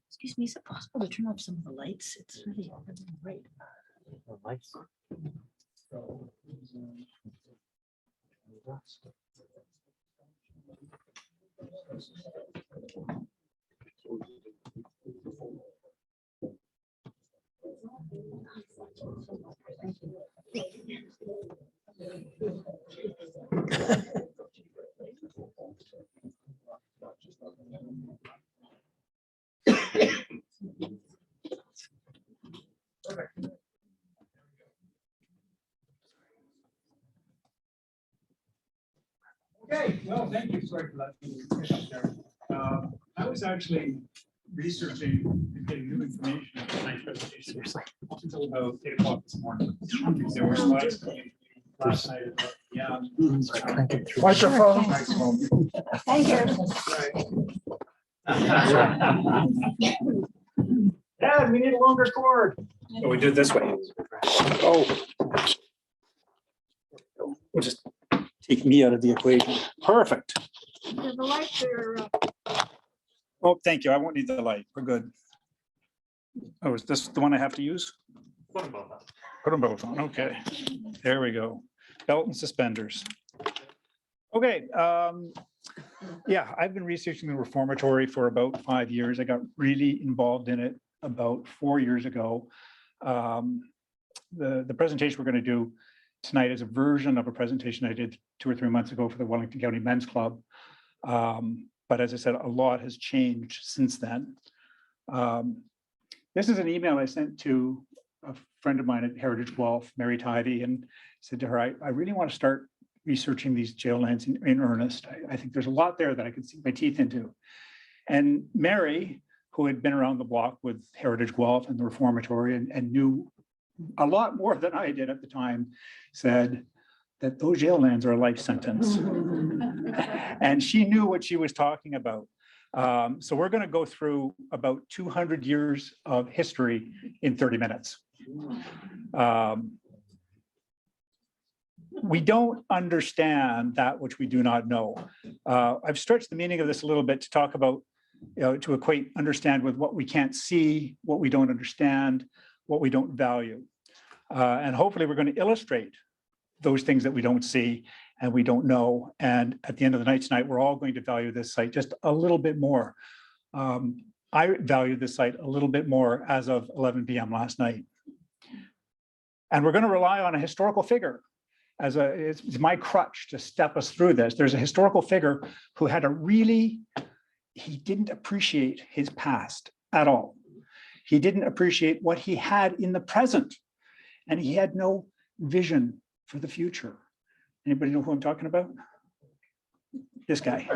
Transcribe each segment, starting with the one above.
Excuse me, is it possible to turn off some of the lights? It's really bright. The lights. Okay, well, thank you. Sorry for that. I was actually researching and getting new information on tonight's presentation until about 8 o'clock this morning. There were slides coming last night. Yeah. Microphone. Thank you. Dad, we need a longer cord. So we do it this way. Oh. We'll just take me out of the equation. Perfect. The lights are, Oh, thank you. I won't need the light. We're good. Oh, is this the one I have to use? Put them both on. Okay. There we go. Belt and suspenders. Okay. Yeah, I've been researching the reformatory for about 5 years. I got really involved in it about 4 years ago. The presentation we're going to do tonight is a version of a presentation I did 2 or 3 months ago for the Wellington County Men's Club. But as I said, a lot has changed since then. This is an email I sent to a friend of mine at Heritage Guelph, Mary Tivey, and said to her, I really want to start researching these jail lands in earnest. I think there's a lot there that I could sink my teeth into. And Mary, who had been around the block with Heritage Guelph and the Reformatory and knew a lot more than I did at the time, said that those jail lands are a life sentence. And she knew what she was talking about. So we're going to go through about 200 years of history in 30 minutes. We don't understand that which we do not know. I've stretched the meaning of this a little bit to talk about, to equate understand with what we can't see, what we don't understand, what we don't value. And hopefully we're going to illustrate those things that we don't see and we don't know. And at the end of the night tonight, we're all going to value this site just a little bit more. I value this site a little bit more as of 11 p.m. last night. And we're going to rely on a historical figure as it's my crutch to step us through this. There's a historical figure who had he didn't appreciate his past at all. He didn't appreciate what he had in the present, and he had no vision for the future. Anybody know who I'm talking about? This guy.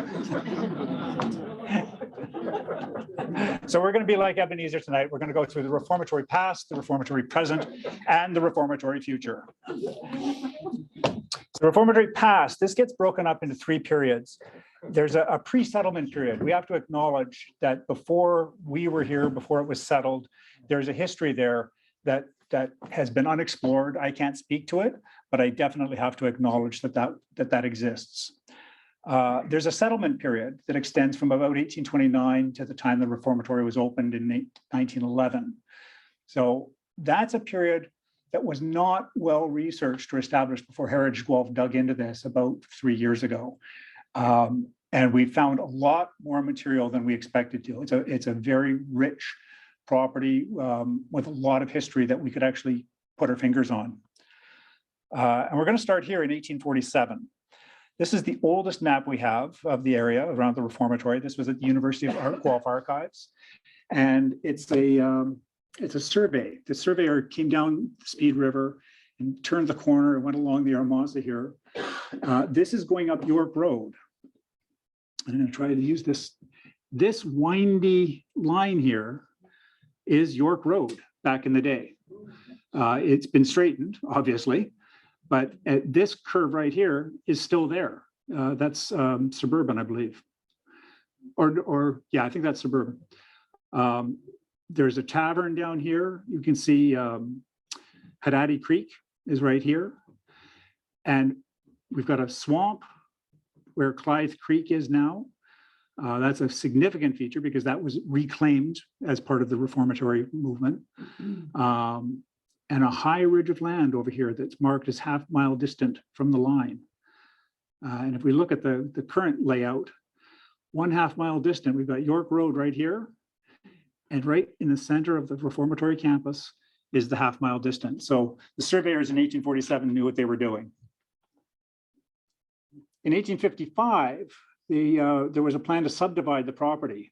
So we're going to be like Ebenezer tonight. We're going to go through the reformatory past, the reformatory present, and the reformatory future. The reformatory past, this gets broken up into 3 periods. There's a pre-settlement period. We have to acknowledge that before we were here, before it was settled, there's a history there that has been unexplored. I can't speak to it, but I definitely have to acknowledge that exists. There's a settlement period that extends from about 1829 to the time the reformatory was opened in 1911. So that's a period that was not well researched or established before Heritage Guelph dug into this about 3 years ago. And we found a lot more material than we expected to. It's a very rich property with a lot of history that we could actually put our fingers on. And we're going to start here in 1847. This is the oldest map we have of the area around the reformatory. This was at the University of Guelph Archives. And it's a survey. The surveyor came down the Speed River and turned the corner and went along the Armasa here. This is going up York Road. I'm going to try to use this windy line here is York Road back in the day. It's been straightened, obviously, but this curve right here is still there. That's suburban, I believe. Or yeah, I think that's suburban. There's a tavern down here. You can see Hadati Creek is right here. And we've got a swamp where Clythe Creek is now. That's a significant feature because that was reclaimed as part of the reformatory movement. And a high ridge of land over here that's marked as half-mile distant from the line. And if we look at the current layout, 1/2 mile distant, we've got York Road right here. And right in the center of the reformatory campus is the half-mile distance. So the surveyors in 1847 knew what they were doing. In 1855, there was a plan to subdivide the property.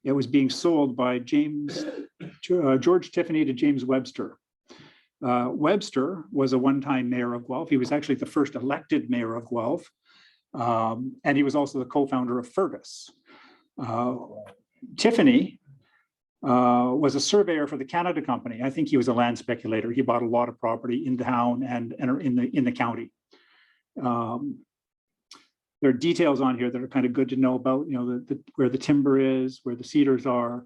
It was being sold by George Tiffany to James Webster. Webster was a one-time mayor of Guelph. He was actually the first elected mayor of Guelph. And he was also the co-founder of Fergus. Tiffany was a surveyor for the Canada Company. I think he was a land speculator. He bought a lot of property in town and in the county. There are details on here that are kind of good to know about, you know, where the timber is, where the cedars are.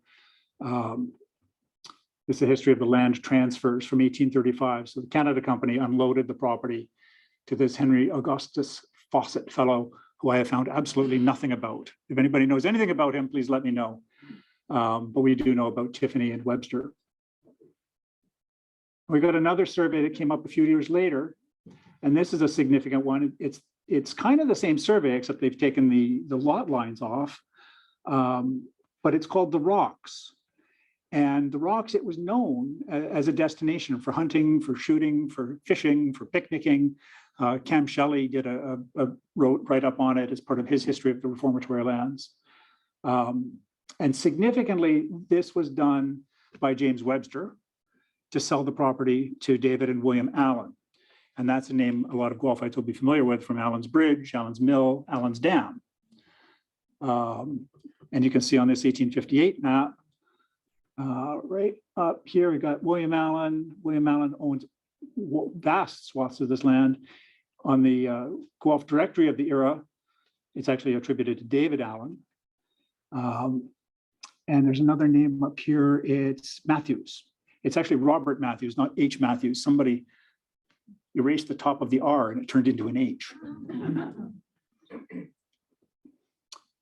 This is the history of the land transfers from 1835. So the Canada Company unloaded the property to this Henry Augustus Fawcett fellow, who I have found absolutely nothing about. If anybody knows anything about him, please let me know. But we do know about Tiffany and Webster. We got another survey that came up a few years later, and this is a significant one. It's kind of the same survey, except they've taken the lot lines off, but it's called the Rocks. And the Rocks, it was known as a destination for hunting, for shooting, for fishing, for picnicking. Cam Shelley did wrote right up on it as part of his history of the reformatory lands. And significantly, this was done by James Webster to sell the property to David and William Allen. And that's a name a lot of Guelphites will be familiar with, from Allen's Bridge, Allen's Mill, Allen's Dam. And you can see on this 1858 map, right up here, we got William Allen. William Allen owns vast swaths of this land. On the Guelph directory of the era, it's actually attributed to David Allen. And there's another name up here, it's Matthews. It's actually Robert Matthews, not H. Matthews. Somebody erased the top of the R and it turned into an H.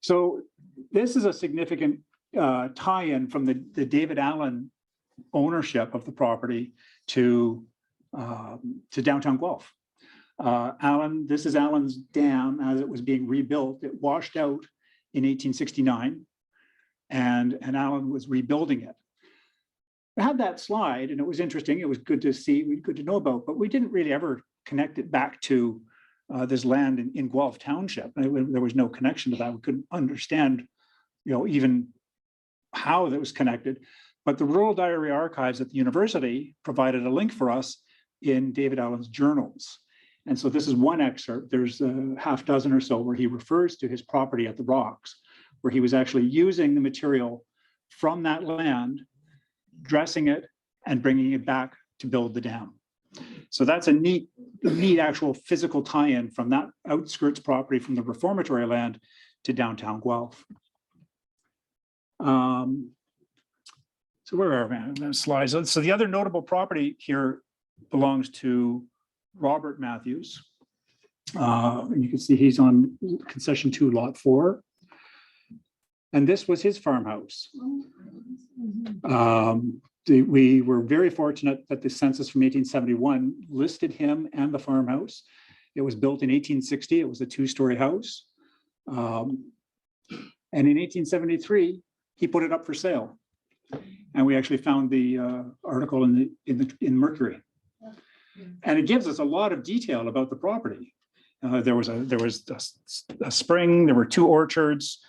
So this is a significant tie-in from the David Allen ownership of the property to downtown Guelph. This is Allen's Dam as it was being rebuilt. It washed out in 1869, and Allen was rebuilding it. I had that slide, and it was interesting. It was good to see, good to know about, but we didn't really ever connect it back to this land in Guelph Township. There was no connection to that. We couldn't understand, you know, even how that was connected. But the Rural Diary Archives at the university provided a link for us in David Allen's journals. And so this is one excerpt. There's a half dozen or so where he refers to his property at the Rocks, where he was actually using the material from that land, dressing it and bringing it back to build the dam. So that's a neat actual physical tie-in from that outskirts property from the reformatory land to downtown Guelph. So where are we? Slides. So the other notable property here belongs to Robert Matthews. And you can see he's on concession 2, lot 4. And this was his farmhouse. We were very fortunate that the census from 1871 listed him and the farmhouse. It was built in 1860. It was a 2-story house. And in 1873, he put it up for sale. And we actually found the article in Mercury. And it gives us a lot of detail about the property. There was a spring, there were 2 orchards,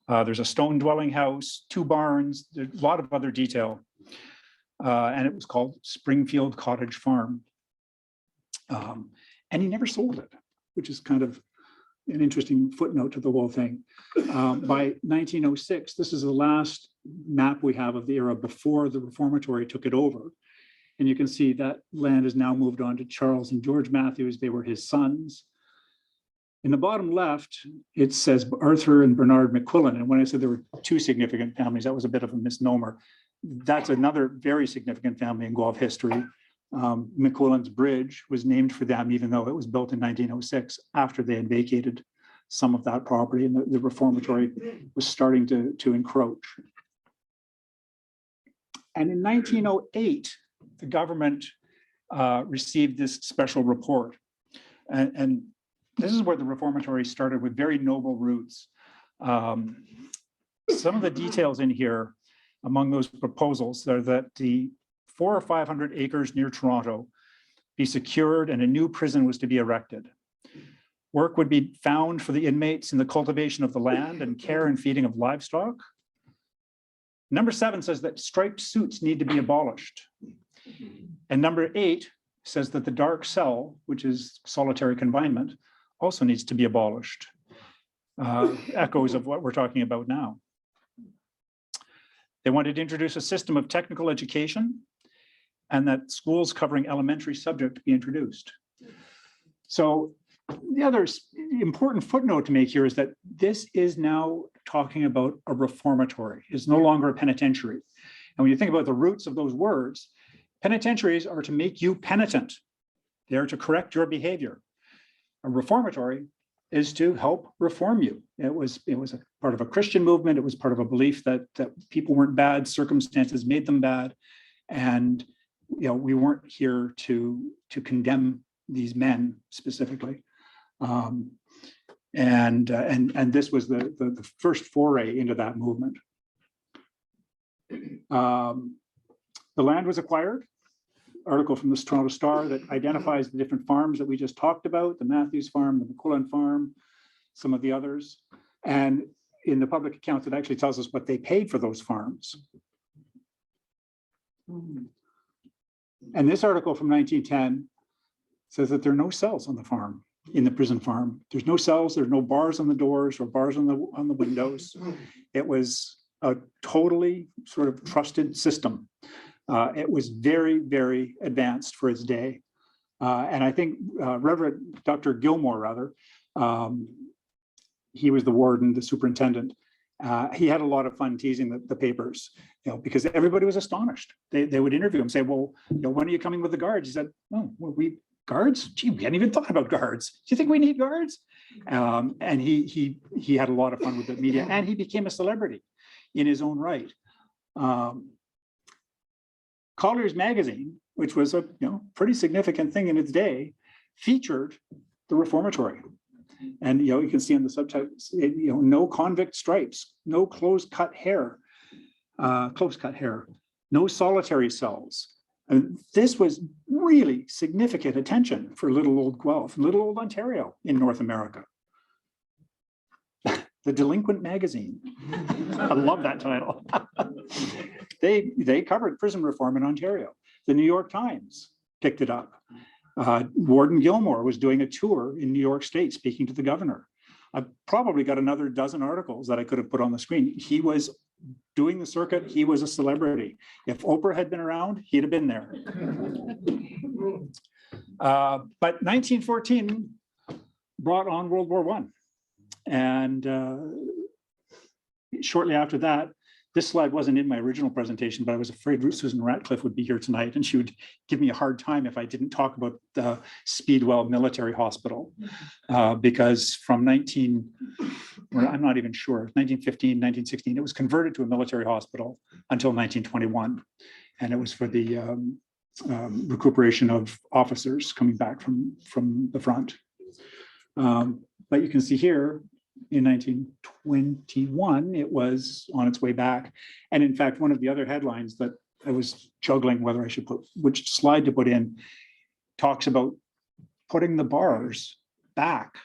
there's a stone dwelling house, 2 barns, there's a lot of other detail. And it was called Springfield Cottage Farm. And he never sold it, which is kind of an interesting footnote to the whole thing. By 1906, this is the last map we have of the era before the reformatory took it over. And you can see that land has now moved on to Charles and George Matthews. They were his sons. In the bottom left, it says Arthur and Bernard McQuillan. And when I said there were 2 significant families, that was a bit of a misnomer. That's another very significant family in Guelph history. McQuillan's Bridge was named for them, even though it was built in 1906 after they had vacated some of that property, and the reformatory was starting to encroach. And in 1908, the government received this special report. And this is where the reformatory started, with very noble roots. Some of the details in here among those proposals are that the 400 or 500 acres near Toronto be secured and a new prison was to be erected. Work would be found for the inmates in the cultivation of the land and care and feeding of livestock. Number 7 says that striped suits need to be abolished. And number 8 says that the dark cell, which is solitary confinement, also needs to be abolished. Echoes of what we're talking about now. They wanted to introduce a system of technical education and that schools covering elementary subject be introduced. So the other important footnote to make here is that this is now talking about a reformatory. It's no longer a penitentiary. And when you think about the roots of those words, penitentiaries are to make you penitent. They are to correct your behavior. A reformatory is to help reform you. It was a part of a Christian movement. It was part of a belief that people weren't bad, circumstances made them bad. And we weren't here to condemn these men specifically. And this was the first foray into that movement. The land was acquired. Article from the Toronto Star that identifies the different farms that we just talked about, the Matthews Farm, the McQuillan Farm, some of the others. And in the public accounts, it actually tells us what they paid for those farms. And this article from 1910 says that there are no cells on the farm, in the prison farm. There's no cells, there's no bars on the doors or bars on the windows. It was a totally sort of trusted system. It was very, very advanced for its day. And I think Reverend Dr. Gilmore, he was the warden, the superintendent. He had a lot of fun teasing the papers, because everybody was astonished. They would interview him, say, well, when are you coming with the guards? He said, oh, well, guards? Gee, we hadn't even thought about guards. Do you think we need guards? And he had a lot of fun with the media, and he became a celebrity in his own right. Collier's magazine, which was a pretty significant thing in its day, featured the reformatory. And you can see on the subtitles, no convict stripes, no close-cut hair, no solitary cells. And this was really significant attention for little old Guelph, little old Ontario in North America. The Delinquent Magazine. I love that title. They covered prison reform in Ontario. The New York Times picked it up. Warden Gilmore was doing a tour in New York State speaking to the governor. I've probably got another dozen articles that I could have put on the screen. He was doing the circuit. He was a celebrity. If Oprah had been around, he'd have been there. But 1914 brought on World War I. And shortly after that, this slide wasn't in my original presentation, but I was afraid Susan Ratcliffe would be here tonight and she would give me a hard time if I didn't talk about the Speedwell Military Hospital, because from I'm not even sure, 1915, 1916, it was converted to a military hospital until 1921. And it was for the recuperation of officers coming back from the front. But you can see here, in 1921, it was on its way back. And in fact, one of the other headlines that I was juggling whether I should put, which slide to put in, talks about putting the bars back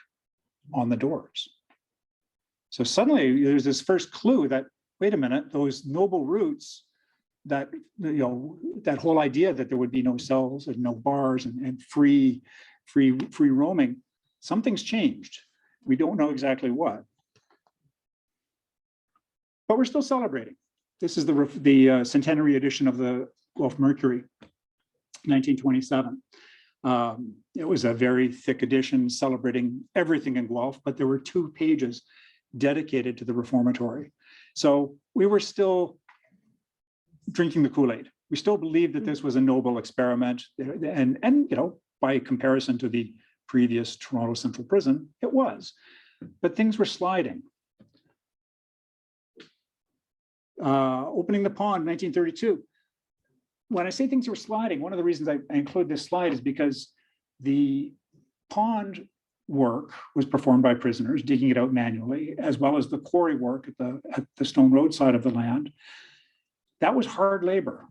on the doors. So suddenly there's this first clue that, wait a minute, those noble roots, that that whole idea that there would be no cells and no bars and free roaming, something's changed. We don't know exactly what, but we're still celebrating. This is the centenary edition of the Guelph Mercury, 1927. It was a very thick edition celebrating everything in Guelph, but there were 2 pages dedicated to the reformatory. So we were still drinking the Kool-Aid. We still believed that this was a noble experiment, and by comparison to the previous Toronto Central Prison, it was. but things were sliding. Opening the pond, 1932. When I say things were sliding, one of the reasons I include this slide is because the pond work was performed by prisoners, digging it out manually, as well as the quarry work at the Stone Road side of the land. That was hard labor.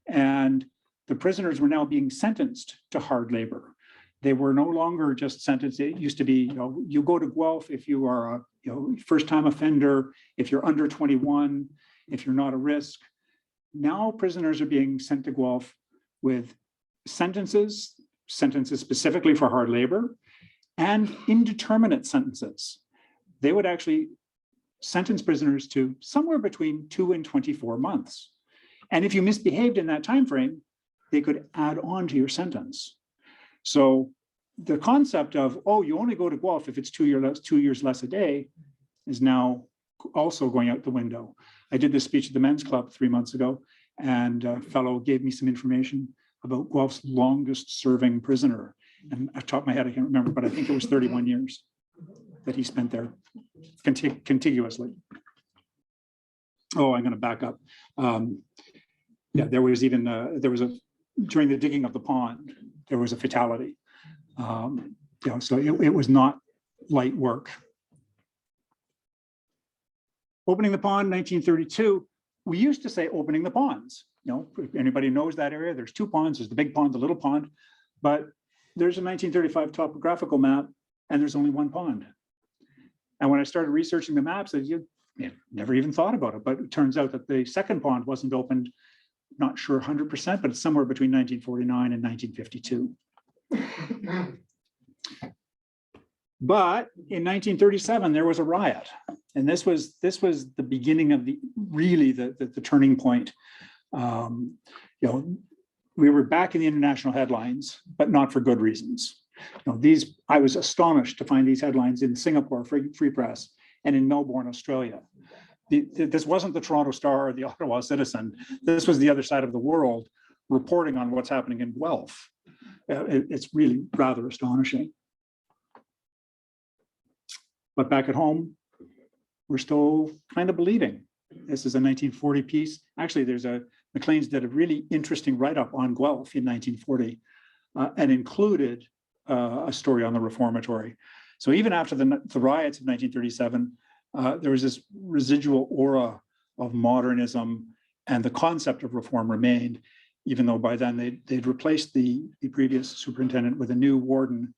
And the prisoners were now being sentenced to hard labor. They were no longer just sentenced. It used to be, you go to Guelph if you are a first-time offender, if you're under 21, if you're not a risk. Now prisoners are being sent to Guelph with sentences specifically for hard labor, and indeterminate sentences. They would actually sentence prisoners to somewhere between 2 and 24 months. And if you misbehaved in that time frame, they could add on to your sentence. So the concept of, oh, you only go to Guelph if it's 2 years less a day is now also going out the window. I did this speech at the Men's Club 3 months ago, and a fellow gave me some information about Guelph's longest serving prisoner. And off the top of my head, I can't remember, but I think it was 31 years that he spent there contiguously. Oh, I'm going to back up. Yeah, there was even, during the digging of the pond, there was a fatality. So it was not light work. Opening the pond, 1932. We used to say opening the ponds. If anybody knows that area, there's 2 ponds. There's the big pond, the little pond, but there's a 1935 topographical map, and there's only 1 pond. And when I started researching the maps, you never even thought about it, but it turns out that the second pond wasn't opened, not sure 100%, but it's somewhere between 1949 and 1952. But in 1937, there was a riot. And this was the beginning of the turning point. We were back in the international headlines, but not for good reasons. I was astonished to find these headlines in Singapore Free Press and in Melbourne, Australia. This wasn't the Toronto Star or the Ottawa Citizen. This was the other side of the world reporting on what's happening in Guelph. It's really rather astonishing. But back at home, we're still kind of believing. This is a 1940 piece. Actually, Maclean's did a really interesting write-up on Guelph in 1940 and included a story on the Reformatory. So even after the riots of 1937, there was this residual aura of modernism, and the concept of reform remained, even though by then they'd replaced the previous superintendent with a new warden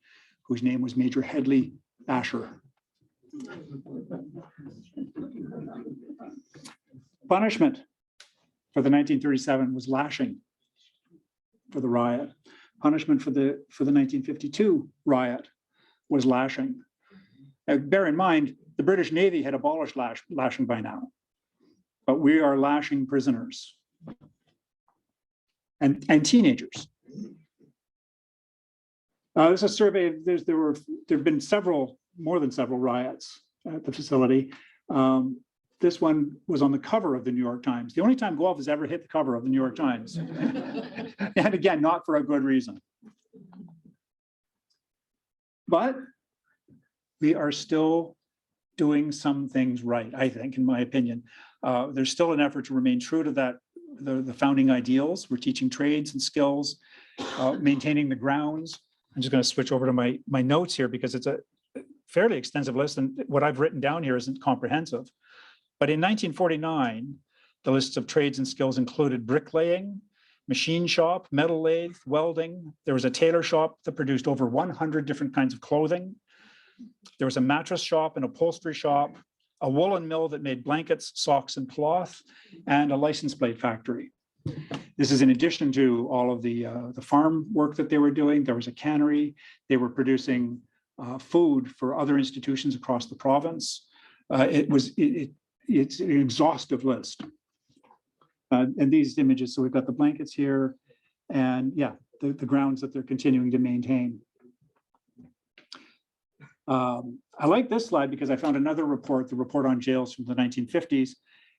whose name was Major Headley Asher. Punishment for the 1937 was lashing for the riot. Punishment for the 1952 riot was lashing. Now, bear in mind, the British Navy had abolished lashing by now, but we are lashing prisoners and teenagers. This is a survey. There have been more than several riots at the facility. This one was on the cover of the New York Times. The only time Guelph has ever hit the cover of the New York Times. And again, not for a good reason. But we are still doing some things right, I think, in my opinion. There's still an effort to remain true to the founding ideals. We're teaching trades and skills, maintaining the grounds. I'm just going to switch over to my notes here because it's a fairly extensive list, and what I've written down here isn't comprehensive. But in 1949, the lists of trades and skills included bricklaying, machine shop, metal lathe, welding. There was a tailor shop that produced over 100 different kinds of clothing. There was a mattress shop, an upholstery shop, a woolen mill that made blankets, socks, and cloth, and a license plate factory. This is in addition to all of the farm work that they were doing. There was a cannery. They were producing food for other institutions across the province. It's an exhaustive list. And these images, so we've got the blankets here, and yeah, the grounds that they're continuing to maintain. I like this slide because I found another report, the report on jails from the 1950s.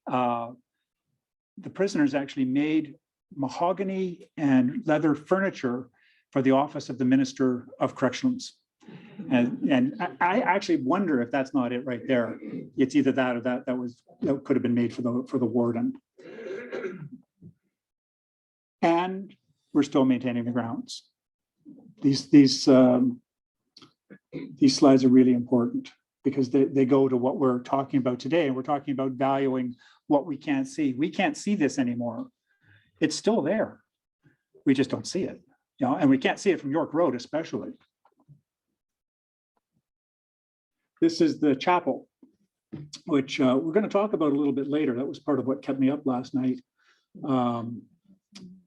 The prisoners actually made mahogany and leather furniture for the office of the Minister of Corrections. And I actually wonder if that's not it right there. It's either that or that could have been made for the warden. And we're still maintaining the grounds. These slides are really important because they go to what we're talking about today. And we're talking about valuing what we can't see. We can't see this anymore. It's still there. We just don't see it. You know, and we can't see it from York Road, especially. This is the chapel, which we're going to talk about a little bit later. That was part of what kept me up last night.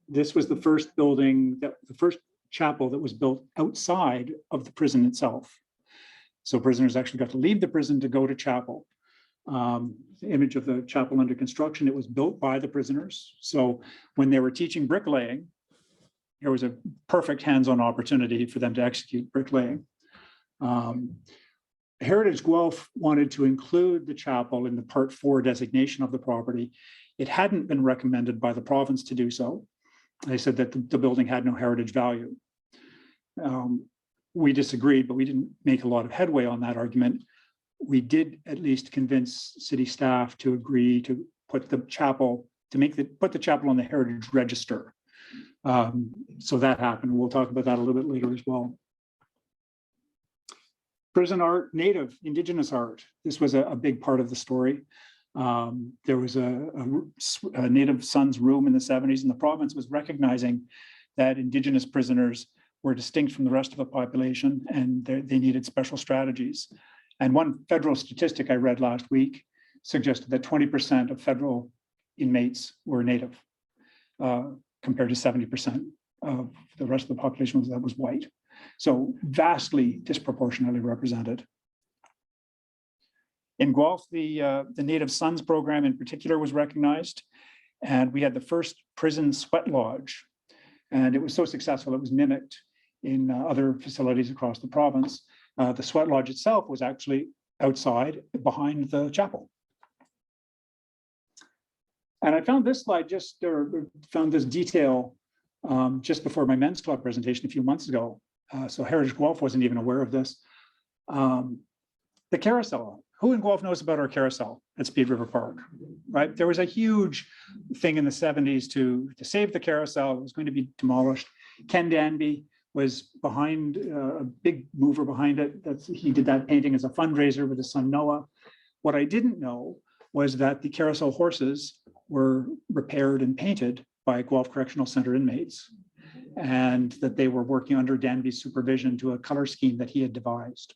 This was the first building, the first chapel that was built outside of the prison itself. So prisoners actually got to leave the prison to go to chapel. The image of the chapel under construction, it was built by the prisoners. So when they were teaching bricklaying, there was a perfect hands-on opportunity for them to execute bricklaying. Heritage Guelph wanted to include the chapel in the Part 4 designation of the property. It hadn't been recommended by the province to do so. They said that the building had no heritage value. We disagreed, but we didn't make a lot of headway on that argument. We did at least convince city staff to agree to put the chapel, put the chapel on the heritage register. So that happened. We'll talk about that a little bit later as well. Prison art, native, indigenous art. This was a big part of the story. There was a Native Sons room in the 70s, and the province was recognizing that indigenous prisoners were distinct from the rest of the population, and they needed special strategies. And one federal statistic I read last week suggested that 20% of federal inmates were Native, compared to 70% of the rest of the population that was white. So vastly disproportionately represented. In Guelph, the Native Sons program in particular was recognized, and we had the first prison sweat lodge. And it was so successful, it was mimicked in other facilities across the province. The sweat lodge itself was actually outside behind the chapel. And I found this slide found this detail just before my men's club presentation a few months ago. So Heritage Guelph wasn't even aware of this. The carousel. Who in Guelph knows about our carousel at Speed River Park, right? There was a huge thing in the 70s to save the carousel. It was going to be demolished. Ken Danby was behind, a big mover behind it. He did that painting as a fundraiser with his son Noah. What I didn't know was that the carousel horses were repaired and painted by Guelph Correctional Center inmates, and that they were working under Danby's supervision to a color scheme that he had devised.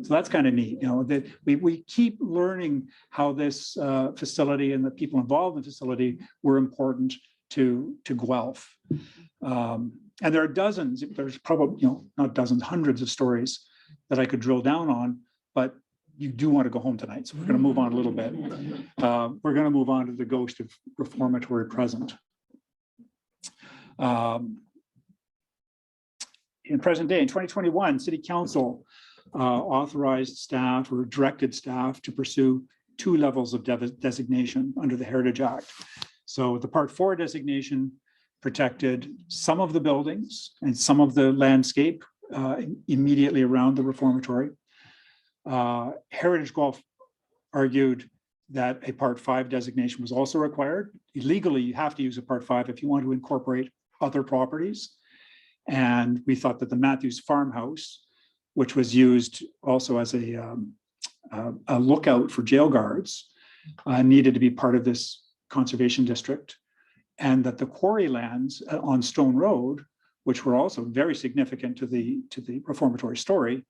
So that's kind of neat, you know, that we keep learning how this facility and the people involved in the facility were important to Guelph. And there are dozens, there's probably, you know, not dozens, hundreds of stories that I could drill down on, but you do want to go home tonight. So we're going to move on a little bit. We're going to move on to the ghost of reformatory present. In present day, in 2021, City Council authorized staff or directed staff to pursue 2 levels of designation under the Heritage Act. So the Part 4 designation protected some of the buildings and some of the landscape immediately around the reformatory. Heritage Guelph argued that a Part 5 designation was also required. Legally, you have to use a Part 5 if you want to incorporate other properties. And we thought that the Matthews farmhouse, which was used also as a lookout for jail guards, needed to be part of this conservation district. And that the quarry lands on Stone Road, which were also very significant to the reformatory story,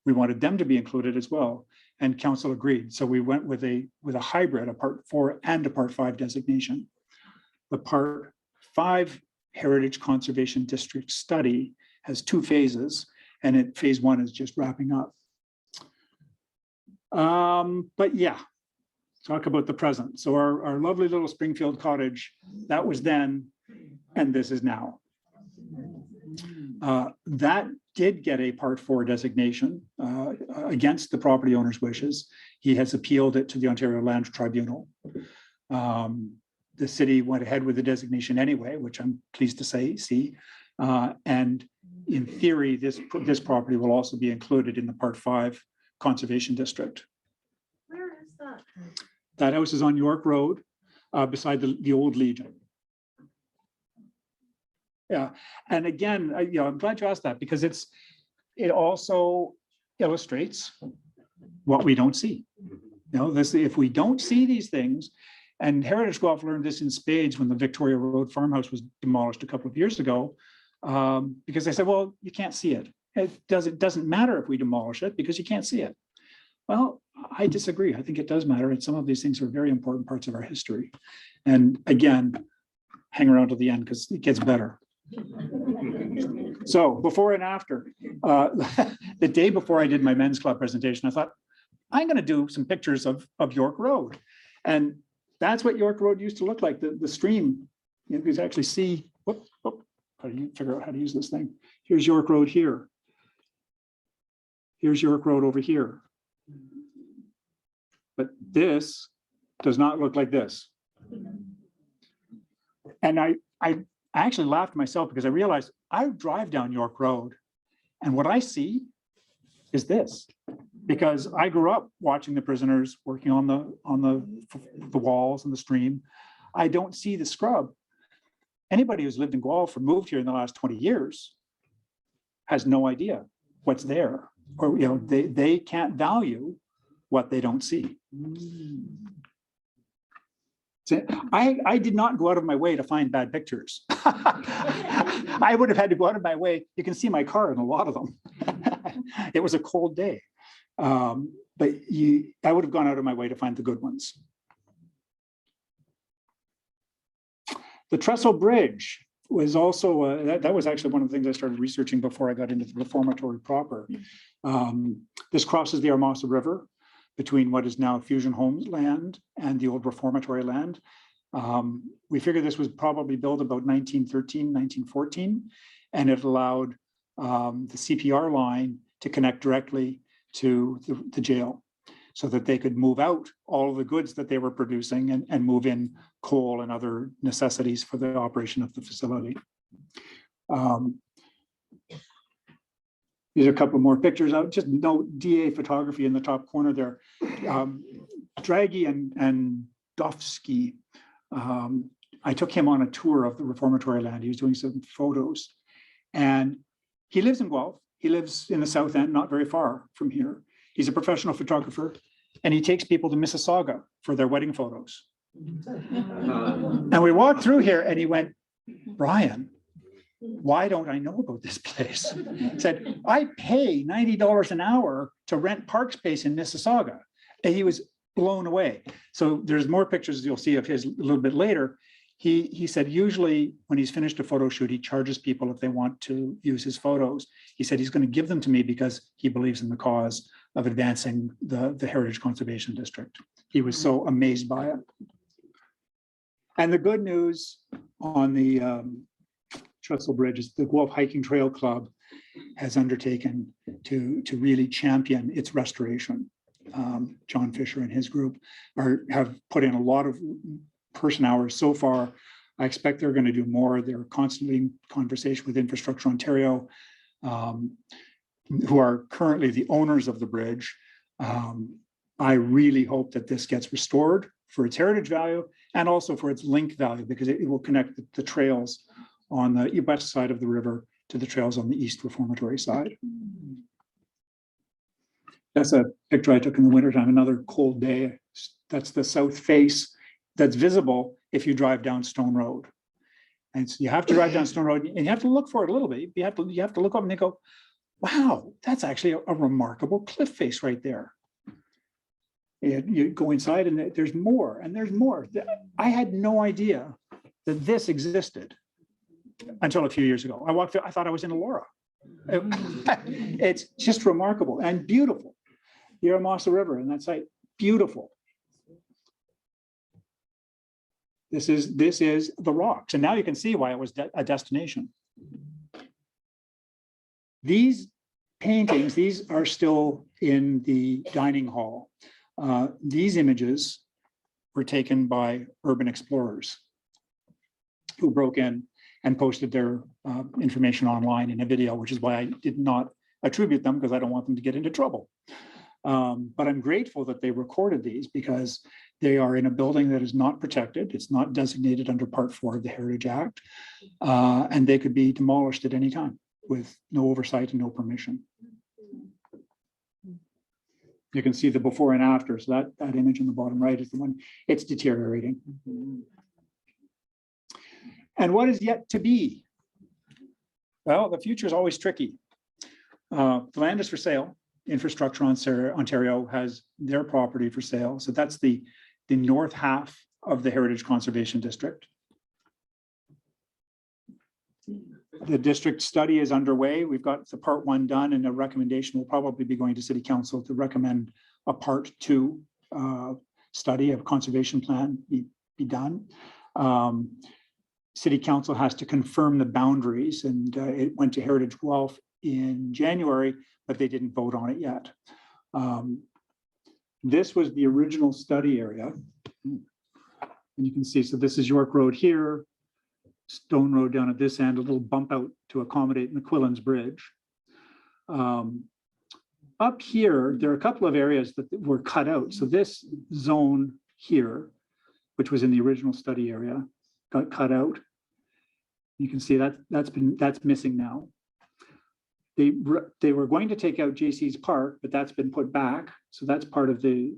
we wanted them to be included as well. And council agreed. So we went with a hybrid, a Part 4 and a Part 5 designation. The Part 5 Heritage Conservation District study has 2 phases, and phase 1 is just wrapping up. But yeah, talk about the present. So our lovely little Springfield cottage, that was then, and this is now. That did get a Part 4 designation against the property owner's wishes. He has appealed it to the Ontario Land Tribunal. The city went ahead with the designation anyway, which I'm pleased to see. And in theory, this property will also be included in the Part 5 Conservation District. Where is that? That house is on York Road, beside the old Legion. Yeah, and again, I'm glad you asked that, because it also illustrates what we don't see. If we don't see these things, and Heritage Guelph learned this in spades when the Victoria Road farmhouse was demolished a couple of years ago, because they said, well, you can't see it. It doesn't matter if we demolish it because you can't see it. Well, I disagree. I think it does matter. And some of these things are very important parts of our history. And again, hang around to the end because it gets better. So before and after, the day before I did my men's club presentation, I thought, I'm going to do some pictures of York Road. And that's what York Road used to look like. The stream, you can actually see, how do you figure out how to use this thing? Here's York Road here. Here's York Road over here. But this does not look like this. And I actually laughed at myself because I realized I drive down York Road and what I see is this, because I grew up watching the prisoners working on the walls and the stream. I don't see the scrub. Anybody who's lived in Guelph or moved here in the last 20 years has no idea what's there, or they can't value what they don't see. So I did not go out of my way to find bad pictures. I would have had to go out of my way. You can see my car in a lot of them. It was a cold day, but I would have gone out of my way to find the good ones. The Trestle Bridge was also, that was actually one of the things I started researching before I got into the Reformatory proper. This crosses the Armasa River between what is now Fusion Homes land and the old Reformatory land. We figured this was probably built about 1913, 1914, and it allowed the CPR line to connect directly to the jail so that they could move out all of the goods that they were producing and move in coal and other necessities for the operation of the facility. These are a couple more pictures out, just no DA photography in the top corner there. Draghi and Dofsky, I took him on a tour of the Reformatory land. He was doing some photos and he lives in Guelph. He lives in the South End, not very far from here. He's a professional photographer and he takes people to Mississauga for their wedding photos. And we walked through here and he went, Brian, why don't I know about this place? He said, I pay $90 an hour to rent park space in Mississauga. And he was blown away. So there's more pictures you'll see of his a little bit later. He said, usually when he's finished a photo shoot, he charges people if they want to use his photos. He said he's going to give them to me because he believes in the cause of advancing the Heritage Conservation District. He was so amazed by it. And the good news on the Trestle Bridge is the Guelph Hiking Trail Club has undertaken to really champion its restoration. John Fisher and his group have put in a lot of person hours so far. I expect they're going to do more. They're constantly in conversation with Infrastructure Ontario, who are currently the owners of the bridge. I really hope that this gets restored for its heritage value and also for its link value, because it will connect the trails on the west side of the river to the trails on the East Reformatory side. That's a picture I took in the wintertime, another cold day. That's the south face that's visible if you drive down Stone Road. And so you have to drive down Stone Road and you have to look for it a little bit. You have to look up and they go, wow, that's actually a remarkable cliff face right there. And you go inside and there's more and there's more. I had no idea that this existed until a few years ago. I walked through, I thought I was in Elora. It's just remarkable and beautiful. The Armasa River and that site, beautiful. This is the rocks. And now you can see why it was a destination. These paintings, these are still in the dining hall. These images were taken by urban explorers who broke in and posted their information online in a video, which is why I did not attribute them, because I don't want them to get into trouble. But I'm grateful that they recorded these, because they are in a building that is not protected. It's not designated under Part 4 of the Heritage Act, and they could be demolished at any time with no oversight and no permission. You can see the before and after. So that image on the bottom right is the one. It's deteriorating. And what is yet to be? Well, the future is always tricky. The land is for sale. Infrastructure Ontario has their property for sale. So that's the north half of the Heritage Conservation District. The district study is underway. We've got the part 1 done, and a recommendation will probably be going to City Council to recommend a part 2 study of conservation plan be done. City Council has to confirm the boundaries, and it went to Heritage Guelph in January, but they didn't vote on it yet. This was the original study area. And you can see, so this is York Road here, Stone Road down at this end, a little bump out to accommodate McQuillan's Bridge. Up here, there are a couple of areas that were cut out. So this zone here, which was in the original study area, got cut out. You can see that that's missing now. They were going to take out JC's Park, but that's been put back. So that's part of the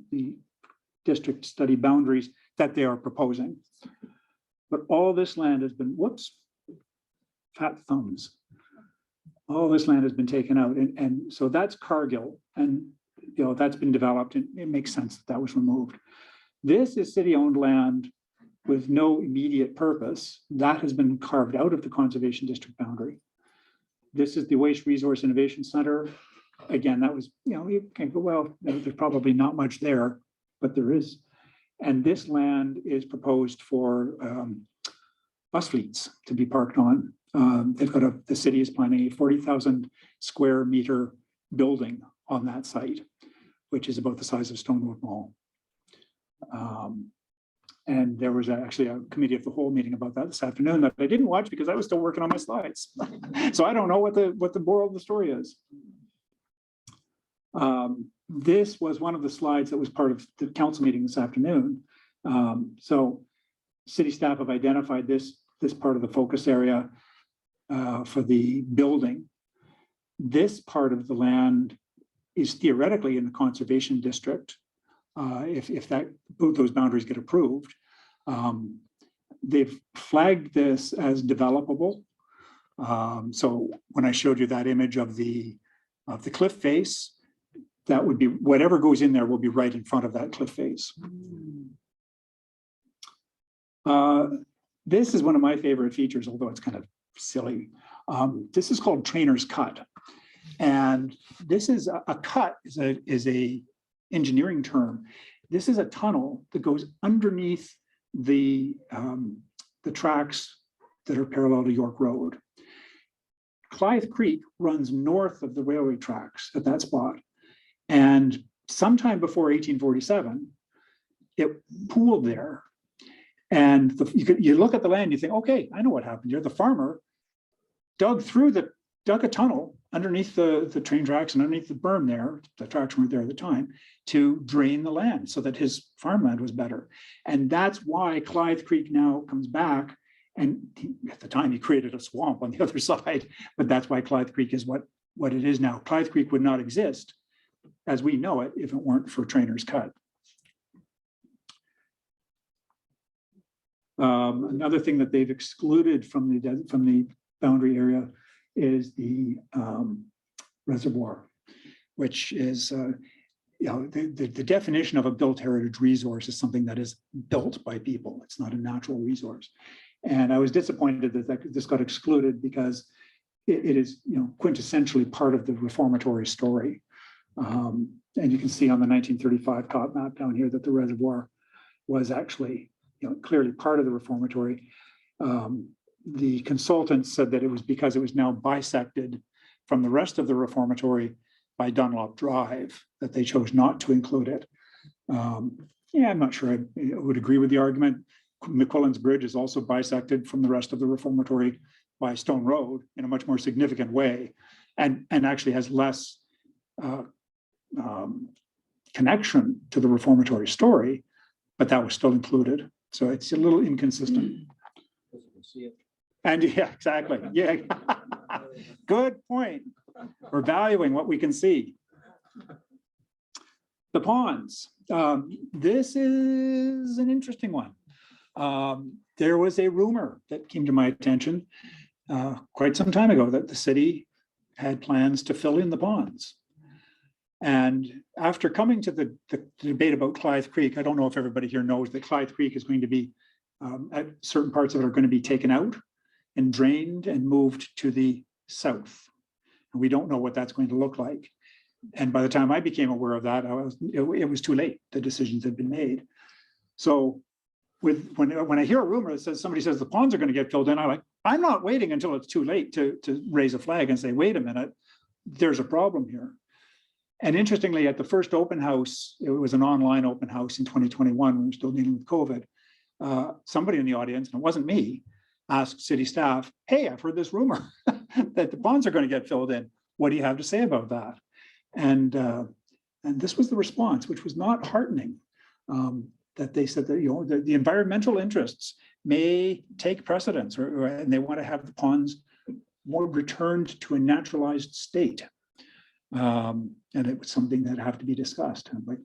district study boundaries that they are proposing. But all this land has been, whoops, fat thumbs. All this land has been taken out. And so that's Cargill. And, you know, that's been developed, and it makes sense that that was removed. This is city-owned land with no immediate purpose. That has been carved out of the conservation district boundary. This is the Waste Resource Innovation Center. Again, that was, you know, you can go, well, there's probably not much there, but there is. And this land is proposed for bus fleets to be parked on. They've got the city is planning a 40,000 square meter building on that site, which is about the size of Stonewood Mall. And there was actually a committee of the whole meeting about that this afternoon that I didn't watch because I was still working on my slides. So I don't know what the moral of the story is. This was one of the slides that was part of the council meeting this afternoon. So city staff have identified this part of the focus area for the building. This part of the land is theoretically in the conservation district. If those boundaries get approved. They've flagged this as developable. So when I showed you that image of the cliff face, that would be whatever goes in there will be right in front of that cliff face. This is one of my favorite features, although it's kind of silly. This is called Trainer's Cut. And this is a cut is a engineering term. This is a tunnel that goes underneath the tracks that are parallel to York Road. Clythe Creek runs north of the railway tracks at that spot. And sometime before 1847, it pooled there. And you look at the land, you think, okay, I know what happened here. The farmer dug a tunnel underneath the train tracks and underneath the berm there, the tracks weren't there at the time, to drain the land so that his farmland was better. And that's why Clythe Creek now comes back. And at the time he created a swamp on the other side, but that's why Clythe Creek is what it is now. Clythe Creek would not exist as we know it if it weren't for Trainer's Cut. Another thing that they've excluded from the boundary area is the reservoir, which is, the definition of a built heritage resource is something that is built by people. It's not a natural resource. And I was disappointed that this got excluded because it is, quintessentially part of the reformatory story. And you can see on the 1935 top map down here that the reservoir was actually, clearly part of the reformatory. The consultants said that it was because it was now bisected from the rest of the reformatory by Dunlop Drive that they chose not to include it. I'm not sure I would agree with the argument. McQuillan's Bridge is also bisected from the rest of the Reformatory by Stone Road in a much more significant way, and actually has less connection to the Reformatory story, but that was still included. So it's a little inconsistent. And yeah, exactly. Yeah. Good point. We're valuing what we can see. The ponds. This is an interesting one. There was a rumor that came to my attention quite some time ago that the city had plans to fill in the ponds. And after coming to the debate about Clythe Creek, I don't know if everybody here knows that Clythe Creek is going to be, at certain parts of it are going to be taken out and drained and moved to the south. And we don't know what that's going to look like. And by the time I became aware of that, it was too late. The decisions had been made. So when I hear a rumor that says somebody says the ponds are going to get filled in, I'm not waiting until it's too late to raise a flag and say, wait a minute, there's a problem here. And interestingly, at the first open house, it was an online open house in 2021, when we were still dealing with COVID. Somebody in the audience, and it wasn't me, asked city staff, hey, I've heard this rumor that the ponds are going to get filled in. What do you have to say about that? And this was the response, which was not heartening, that they said that the environmental interests may take precedence, and they want to have the ponds more returned to a naturalized state. And it was something that have to be discussed. I'm like,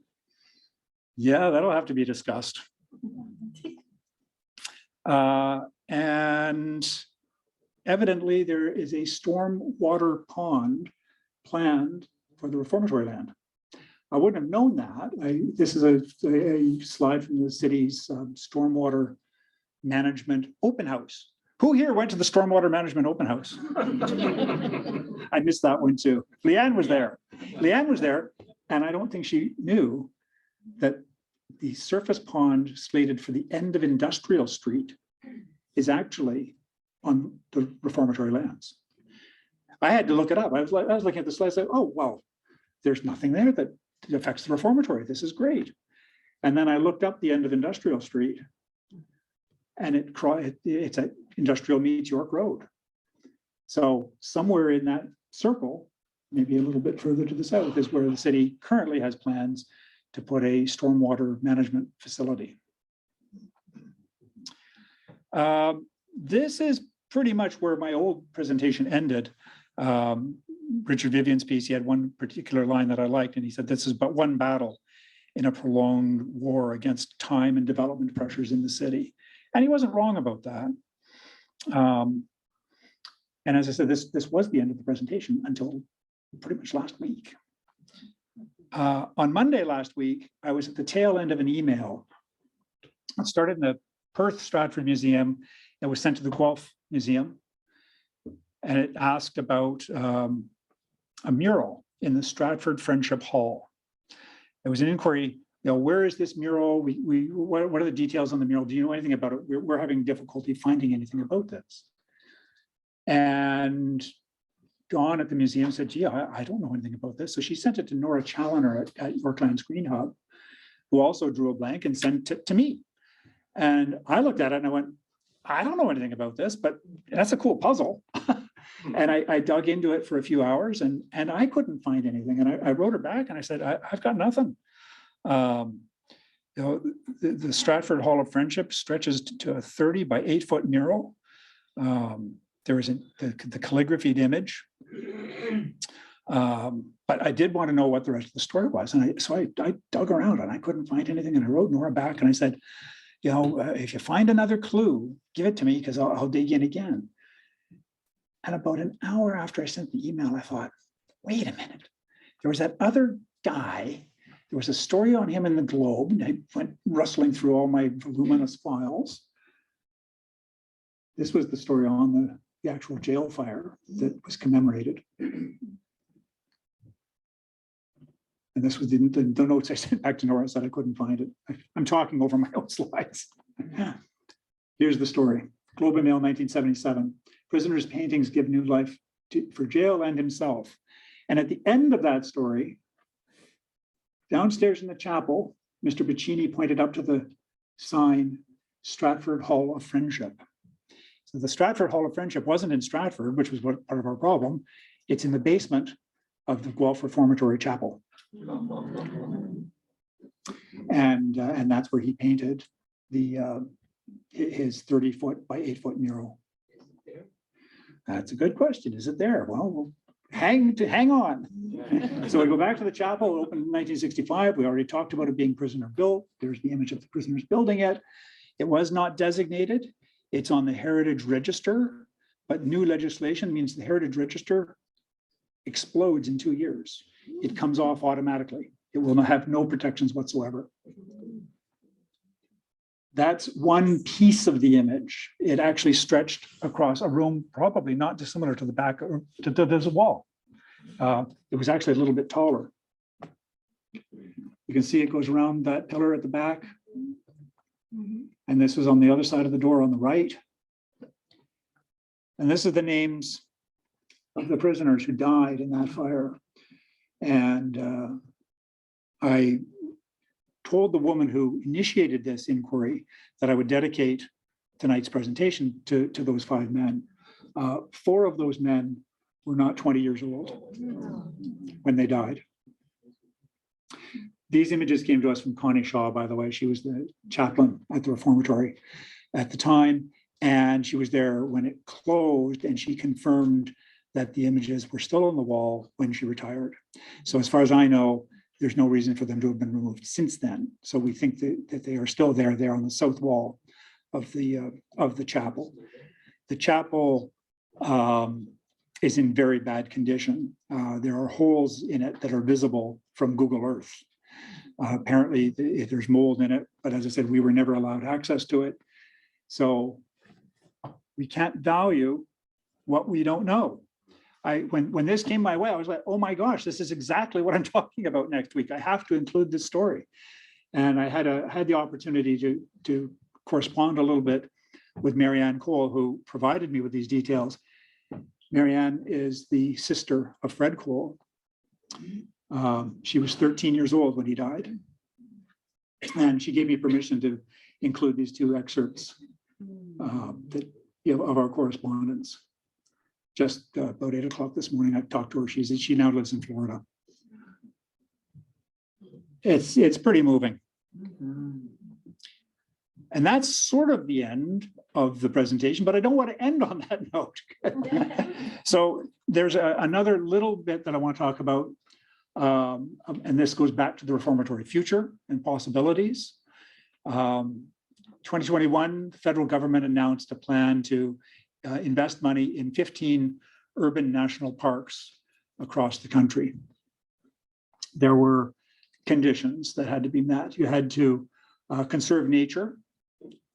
yeah, that'll have to be discussed. And evidently there is a stormwater pond planned for the Reformatory land. I wouldn't have known that. This is a slide from the city's stormwater management open house. Who here went to the stormwater management open house? I missed that one too. Leanne was there. Leanne was there, and I don't think she knew that the surface pond slated for the end of Industrial Street is actually on the Reformatory lands. I had to look it up. I was looking at the slides, like, oh, well, there's nothing there that affects the Reformatory. This is great. And then I looked up the end of Industrial Street, and it's at Industrial meets York Road. So somewhere in that circle, maybe a little bit further to the south, is where the city currently has plans to put a stormwater management facility. This is pretty much where my old presentation ended. Richard Vivian's piece, he had one particular line that I liked, and he said, this is but one battle in a prolonged war against time and development pressures in the city. And he wasn't wrong about that. And as I said, this was the end of the presentation until pretty much last week. On Monday last week, I was at the tail end of an email. It started in the Perth Stratford Museum. It was sent to the Guelph Museum. And it asked about a mural in the Stratford Friendship Hall. It was an inquiry, where is this mural? What are the details on the mural? Do you know anything about it? We're having difficulty finding anything about this. And Dawn at the museum said, gee, I don't know anything about this. So she sent it to Nora Challoner at Yorklands Green Hub, who also drew a blank and sent it to me. And I looked at it and I went, I don't know anything about this, but that's a cool puzzle. And I dug into it for a few hours, and I couldn't find anything. And I wrote her back and I said, I've got nothing. The Stratford Hall of Friendship stretches to a 30 by 8 foot mural. There was the calligraphied image. But I did want to know what the rest of the story was. And so I dug around and I couldn't find anything. And I wrote Nora back and I said, if you find another clue, give it to me, because I'll dig in again. And about an hour after I sent the email, I thought, wait a minute. There was that other guy. There was a story on him in the Globe. And I went rustling through all my voluminous files. This was the story on the actual jail fire that was commemorated. And this was the notes I sent back to Nora, said I couldn't find it. I'm talking over my own slides. Here's the story. Globe and Mail, 1977. Prisoners' paintings give new life for jail and himself. And at the end of that story, downstairs in the chapel, Mr. Bacchini pointed up to the sign, Stratford Hall of Friendship. So the Stratford Hall of Friendship wasn't in Stratford, which was part of our problem. It's in the basement of the Guelph Reformatory Chapel. And that's where he painted his 30-foot by 8-foot mural. That's a good question. Is it there? Well, hang on. So we go back to the chapel, opened in 1965. We already talked about it being prisoner built. There's the image of the prisoners building it. It was not designated. It's on the Heritage Register, but new legislation means the Heritage Register explodes in 2 years. It comes off automatically. It will have no protections whatsoever. That's one piece of the image. It actually stretched across a room, probably not dissimilar to the back, there's a wall. It was actually a little bit taller. You can see it goes around that pillar at the back. And this was on the other side of the door on the right. And this is the names of the prisoners who died in that fire. And I told the woman who initiated this inquiry that I would dedicate tonight's presentation to those 5 men. 4 of those men were not 20 years old when they died. These images came to us from Connie Shaw, by the way. She was the chaplain at the Reformatory at the time, and she was there when it closed, and she confirmed that the images were still on the wall when she retired. So as far as I know, there's no reason for them to have been removed since then. So we think that they are still there on the south wall of the chapel. The chapel is in very bad condition. There are holes in it that are visible from Google Earth. Apparently there's mold in it, but as I said, we were never allowed access to it. So we can't value what we don't know. When this came my way, I was like, oh my gosh, this is exactly what I'm talking about next week. I have to include this story. And I had the opportunity to correspond a little bit with Marianne Cole, who provided me with these details. Marianne is the sister of Fred Cole. She was 13 years old when he died. And she gave me permission to include these 2 excerpts of our correspondence. Just about 8 o'clock this morning, I talked to her. She now lives in Florida. It's pretty moving. And that's sort of the end of the presentation, but I don't want to end on that note. So there's another little bit that I want to talk about. And this goes back to the reformatory future and possibilities. 2021, the federal government announced a plan to invest money in 15 urban national parks across the country. There were conditions that had to be met. You had to conserve nature,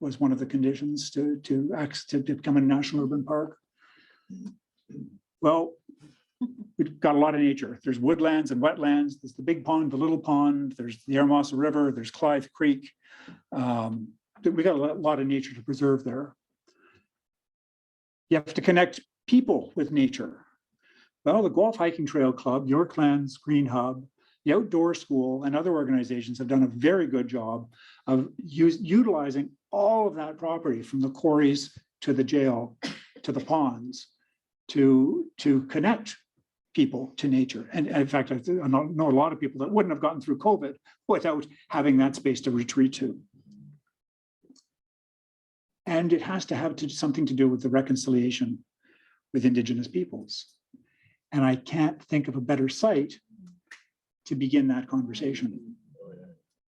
was one of the conditions to become a national urban park. Well, we've got a lot of nature. There's woodlands and wetlands. There's the big pond, the little pond. There's the Eramosa River. There's Clythe Creek. We got a lot of nature to preserve there. You have to connect people with nature. Well, the Guelph Hiking Trail Club, Yorklands Green Hub, the Outdoor School, and other organizations have done a very good job of utilizing all of that property, from the quarries to the jail to the ponds, to connect people to nature. And in fact, I know a lot of people that wouldn't have gotten through COVID without having that space to retreat to. And it has to have something to do with the reconciliation with Indigenous peoples. And I can't think of a better site to begin that conversation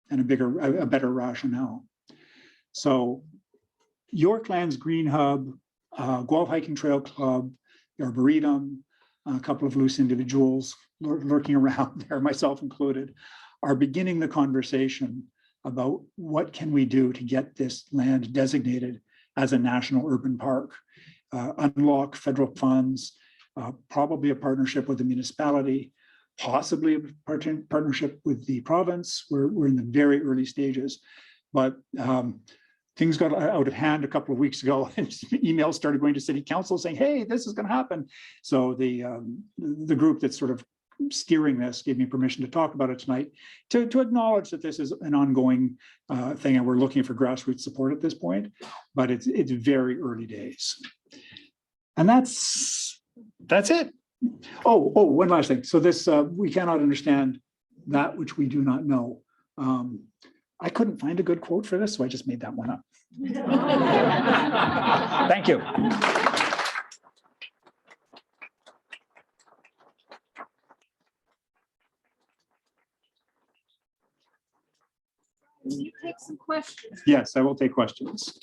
and a better rationale. So Yorklands Green Hub, Guelph Hiking Trail Club, the Arboretum, a couple of loose individuals lurking around there, myself included, are beginning the conversation about what can we do to get this land designated as a national urban park, unlock federal funds, probably a partnership with the municipality, possibly a partnership with the province. We're in the very early stages, but things got out of hand a couple of weeks ago, and emails started going to city council saying, hey, this is going to happen. So the group that's sort of steering this, gave me permission to talk about it tonight, to acknowledge that this is an ongoing thing and we're looking for grassroots support at this point, but it's very early days. And that's it. Oh, one last thing. So this, we cannot understand that which we do not know. I couldn't find a good quote for this, so I just made that one up. Thank you. You take some questions. Yes, I will take questions.